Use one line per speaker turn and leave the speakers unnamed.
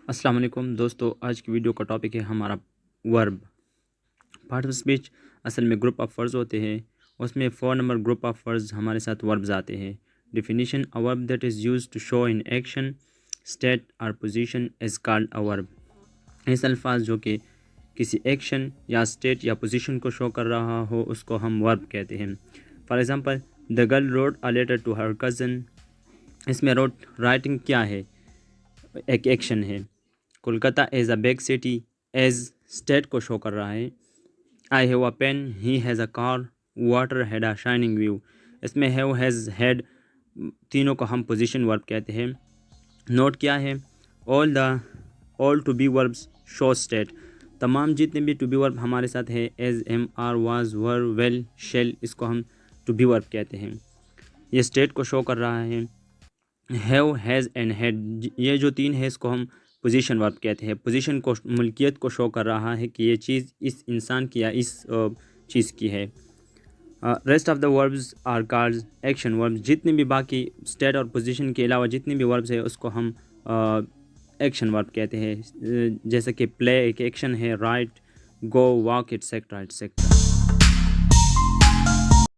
السلام علیکم دوستو، آج کی ویڈیو کا ٹاپک ہے ہمارا ورب۔ پارٹ آف اسپیچ اصل میں گروپ آف ورڈز ہوتے ہیں، اس میں 4 نمبر گروپ آف ورڈز ہمارے ساتھ وربز آتے ہیں۔ Definition: a verb that is use to show an action state اور position is called a verb. ایسے الفاظ جو کہ کسی ایکشن یا اسٹیٹ یا پوزیشن کو شو کر رہا ہو اس کو ہم ورب کہتے ہیں۔ For example, the girl wrote a letter to her cousin. اس میں رائٹنگ کیا ہے؟ ایک ایکشن ہے۔ Kolkata is a big city is state کو شو کر رہا ہے۔ I have a pen, he has a car, water had a shining wave. اس میں ہیو، ہیز، ہیڈ تینوں کو ہم پوزیشن ورب کہتے ہیں۔ نوٹ کیا ہے؟ All to be verbs show state. تمام جتنے بھی ٹو بی ورب ہمارے ساتھ ہے، is, am, are, was, were, will, shall, اس کو ہم ٹو بی ورب کہتے ہیں۔ یہ اسٹیٹ کو شو کر رہا ہے۔ ہیو، ہیز اینڈ ہیڈ، یہ جو تین ہے اس کو ہم پوزیشن ورب کہتے ہیں۔ پوزیشن کو، ملکیت کو شو کر رہا ہے کہ یہ چیز اس انسان کی یا اس چیز کی ہے۔ Rest of the verbs are called action verbs. جتنے بھی باقی اسٹیٹ اور پوزیشن کے علاوہ جتنے بھی وربز ہیں اس کو ہم ایکشن ورب کہتے ہیں، جیسے کہ پلے ایک ایکشن ہے، رائٹ، گو، واک، ایٹسیکٹرا ایٹسیکٹرا۔